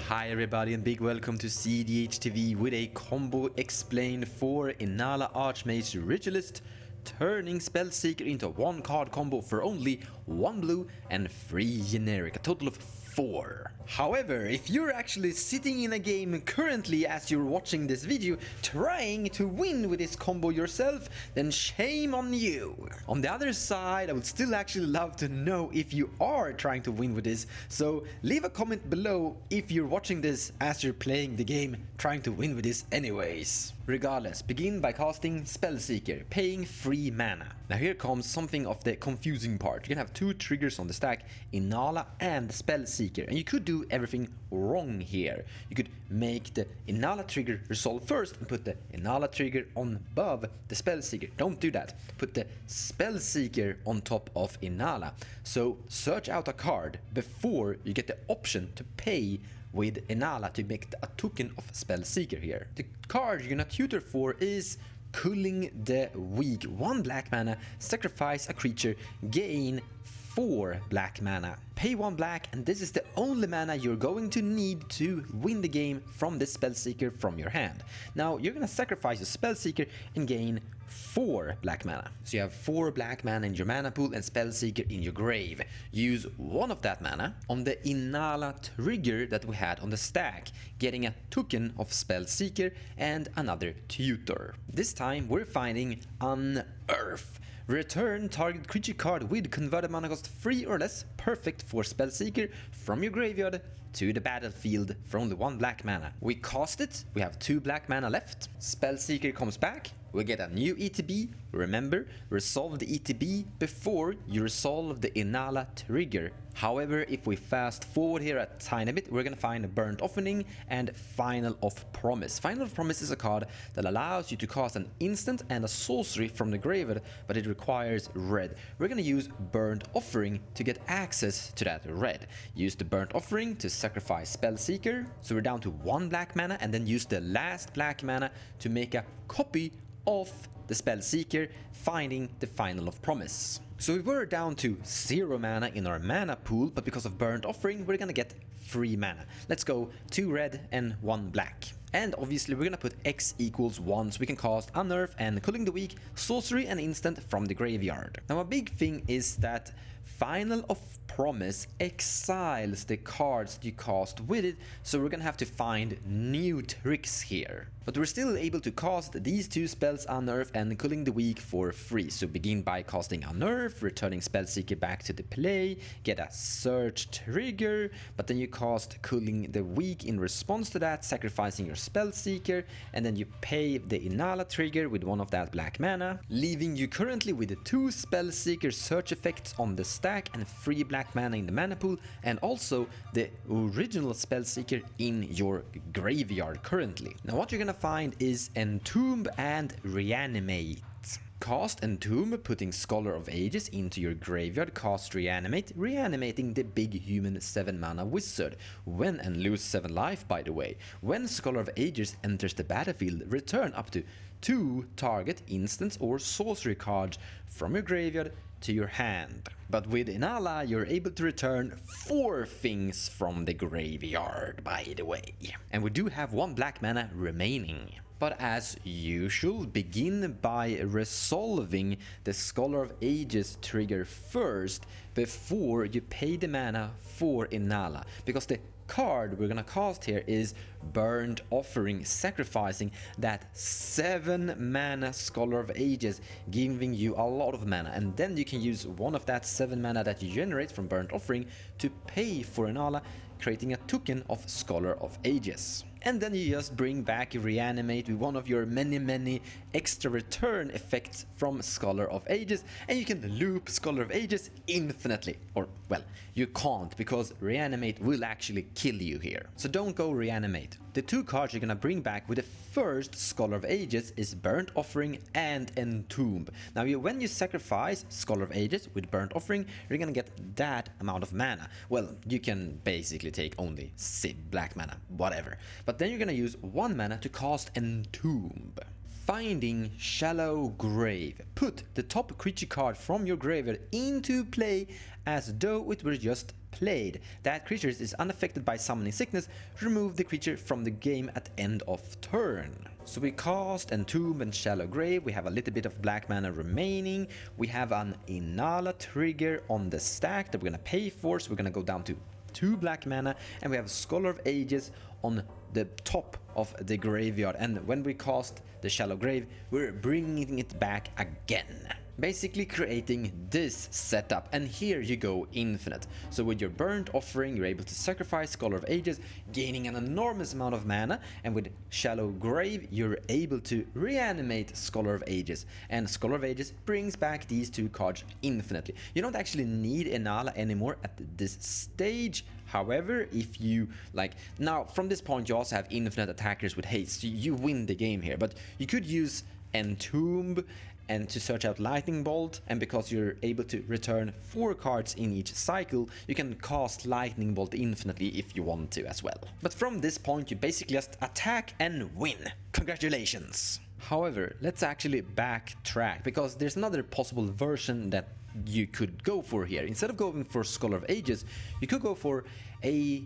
Hi everybody and big welcome to cEDH TV with a combo explained for Inalla Archmage Ritualist, turning Spellseeker into a 1-card combo for only 1 blue and 3 generic, a total of 4. However, if you're actually sitting in a game currently as you're watching this video trying to win with this combo yourself, then shame on you. On the other side, I would still actually love to know if you are trying to win with this, so leave a comment below if you're watching this as you're playing the game trying to win with this anyways. Regardless, begin by casting Spellseeker, paying 3 mana. Now here comes something of the confusing part. You can have 2 triggers on the stack, Inalla and Spellseeker, and you could do everything wrong here. You could make the Inalla trigger resolve first and put the Inalla trigger on above the Spellseeker. Don't do that. Put the Spellseeker on top of Inalla. So search out a card before you get the option to pay with Inalla to make a token of Spellseeker here. The card you're gonna tutor for is Culling the Weak. 1 black mana, sacrifice a creature, gain 4 black mana. Pay 1 black, and this is the only mana you're going to need to win the game from this Spellseeker from your hand. Now you're gonna sacrifice your Spellseeker and gain 4 black mana. So you have 4 black mana in your mana pool and Spellseeker in your grave. Use 1 of that mana on the Inalla trigger that we had on the stack, getting a token of Spellseeker and another tutor. This time we're finding Unearth. Return target creature card with converted mana cost 3 or less, perfect for Spellseeker, from your graveyard to the battlefield for only 1 black mana. We cast it, we have 2 black mana left. Spellseeker comes back, we get a new ETB. Remember, resolve the ETB before you resolve the Inalla trigger. However, if we fast forward here a tiny bit, we're gonna find a Burnt Offering and Final of Promise. Final of Promise is a card that allows you to cast an instant and a sorcery from the graveyard, but it requires red. We're gonna use Burnt Offering to get access to that red. Use the Burnt Offering to sacrifice Spellseeker, so we're down to 1 black mana, and then use the last black mana to make a copy of the Spellseeker, finding the Final of Promise. So we were down to 0 mana in our mana pool, but because of Burnt Offering we're gonna get 3 mana. Let's go 2 red and 1 black. And obviously we're gonna put X equals 1 so we can cast Unearth and Culling the Weak, sorcery and instant from the graveyard. Now a big thing is that Final of Promise exiles the cards you cast with it, so we're gonna have to find new tricks here. But we're still able to cast these 2 spells, Unearth and Culling the Weak, for free. So begin by casting Unearth, returning Spellseeker back to the play, get a search trigger, but then you cast Culling the Weak in response to that, sacrificing your Spellseeker, and then you pay the Inalla trigger with 1 of that black mana, leaving you currently with the 2 Spellseeker search effects on the stack and 3 black mana in the mana pool, and also the original Spellseeker in your graveyard currently. Now what you're gonna find is Entomb and Reanimate. Cast Entomb, putting Scholar of Ages into your graveyard. Cast Reanimate, reanimating the big human 7 mana wizard. When and lose 7 life, by the way. When Scholar of Ages enters the battlefield, return up to 2 target instants or sorcery cards from your graveyard to your hand. But with Inalla you're able to return 4 things from the graveyard, by the way. And we do have 1 black mana remaining. But as usual, begin by resolving the Scholar of Ages trigger first before you pay the mana for Inalla, because the card we're gonna cast here is Burnt Offering, sacrificing that 7 mana Scholar of Ages, giving you a lot of mana, and then you can use 1 of that 7 mana that you generate from Burnt Offering to pay for Inalla, creating a token of Scholar of Ages. And then you just bring back Reanimate with 1 of your many extra return effects from Scholar of Ages, and you can loop Scholar of Ages infinitely. Or, well, you can't, because Reanimate will actually kill you here. So don't go Reanimate. The 2 cards you're gonna bring back with the first Scholar of Ages is Burnt Offering and Entomb. Now when you sacrifice Scholar of Ages with Burnt Offering, you're gonna get that amount of mana. Well, you can basically take only black mana, whatever. But then you're gonna use 1 mana to cast Entomb. Finding Shallow Grave. Put the top creature card from your graveyard into play as though it were just played. That creature is unaffected by summoning sickness. Remove the creature from the game at end of turn. So we cast Entomb and Shallow Grave. We have a little bit of black mana remaining. We have an Inalla trigger on the stack that we're gonna pay for, so we're gonna go down to 2 black mana, and we have Scholar of Ages on the top of the graveyard. And when we cast the Shallow Grave, we're bringing it back again, basically creating this setup. And here you go, infinite. So with your Burnt Offering, you're able to sacrifice Scholar of Ages, gaining an enormous amount of mana, and with Shallow Grave you're able to reanimate Scholar of Ages, and Scholar of Ages brings back these 2 cards infinitely. You don't actually need Inalla anymore at this stage. However, if you like, now from this point you also have infinite attackers with haste, so you win the game here. But you could use Entomb and to search out Lightning Bolt, and because you're able to return 4 cards in each cycle, you can cast Lightning Bolt infinitely if you want to as well. But from this point you basically just attack and win. Congratulations! However, let's actually backtrack, because there's another possible version that you could go for here. Instead of going for Scholar of Ages, you could go for a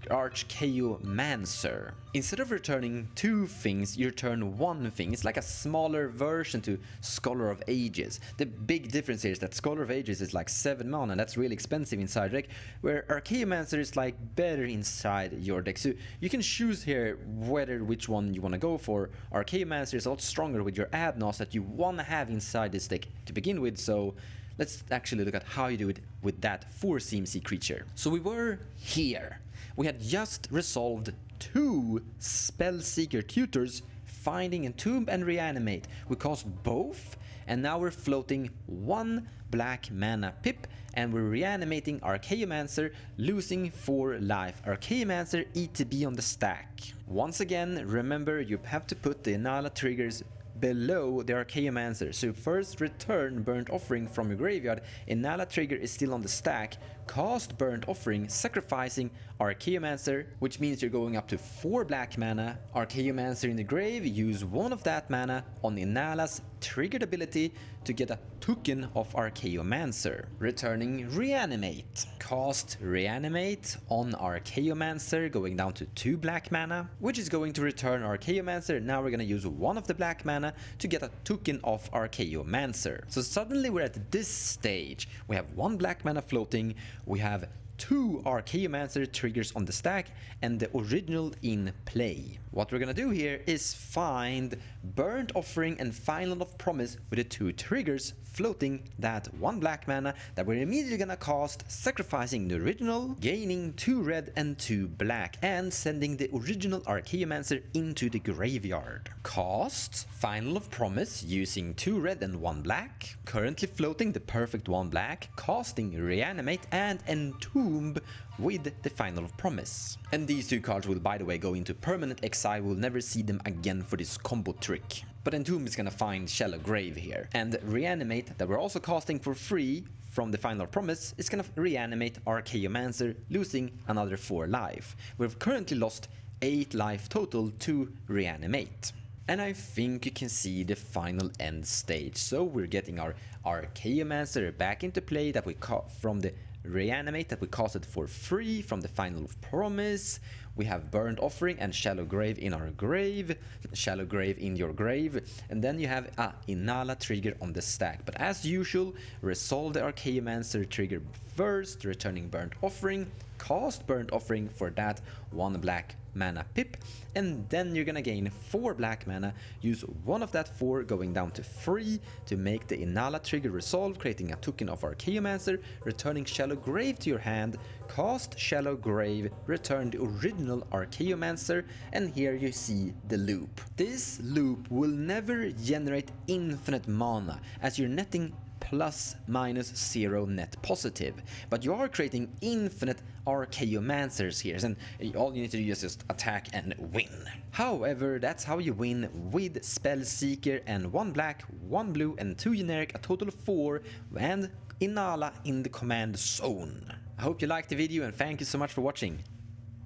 Archaeomancer. Instead of returning 2 things, you return 1 thing. It's like a smaller version to Scholar of Ages. The big difference here is that Scholar of Ages is like 7 mana, that's really expensive inside deck, where Archaeomancer is like better inside your deck. So you can choose here which one you want to go for. Archaeomancer is a lot stronger with your Adnos that you want to have inside this deck to begin with, so let's actually look at how you do it with that 4 CMC creature. So we were here. We had just resolved 2 Spellseeker tutors, finding Entomb and Reanimate. We cast both, and now we're floating 1 black mana pip, and we're reanimating Archaeomancer, losing 4 life. Archaeomancer ETB on the stack. Once again, remember you have to put the Inalla triggers below the Archaeomancer. So first return Burnt Offering from your graveyard. Inalla trigger is still on the stack. Cast Burnt Offering, sacrificing Archaeomancer, which means you're going up to 4 black mana. Archaeomancer in the grave, use 1 of that mana on Inalla's triggered ability to get a token of Archaeomancer. Returning Reanimate. Cast Reanimate on Archaeomancer, going down to 2 black mana, which is going to return Archaeomancer. Now we're gonna use 1 of the black mana to get a token of Archaeomancer. So suddenly we're at this stage. We have 1 black mana floating, we have 2 Archaeomancer triggers on the stack, and the original in play. What we're gonna do here is find Burnt Offering and Final of Promise with the 2 triggers floating that 1 black mana that we're immediately gonna cast, sacrificing the original, gaining 2 red and 2 black, and sending the original Archaeomancer into the graveyard. Cast Final of Promise using 2 red and 1 black, currently floating the perfect 1 black, casting Reanimate and Entomb with the Final of Promise. And these 2 cards will, by the way, go into permanent exile. We'll never see them again for this combo trick. But Entomb is gonna find Shallow Grave here, and Reanimate, that we're also casting for free from the Final Promise, is gonna reanimate Archaeomancer, losing another 4 life. We've currently lost 8 life total to Reanimate. And I think you can see the final end stage. So we're getting our Archaeomancer back into play that we caught from the Reanimate that we casted for free from the Final Promise. We have Burnt Offering and Shallow Grave in our grave, Shallow Grave in your grave, and then you have a Inalla trigger on the stack. But as usual, resolve the Archaeomancer trigger first, returning Burnt Offering, cast Burnt Offering for that 1 black mana pip, and then you're gonna gain 4 black mana, use 1 of that 4 going down to 3 to make the Inalla trigger resolve, creating a token of Archaeomancer, returning Shallow Grave to your hand, cast Shallow Grave, return the original Archaeomancer, and here you see the loop. This loop will never generate infinite mana, as you're netting ±0 net positive, but you are creating infinite Archaeomancers here, and all you need to do is just attack and win. However, that's how you win with Spellseeker and 1 black, 1 blue and 2 generic, a total of 4, and Inalla in the command zone. I hope you liked the video and thank you so much for watching.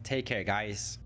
Take care, guys.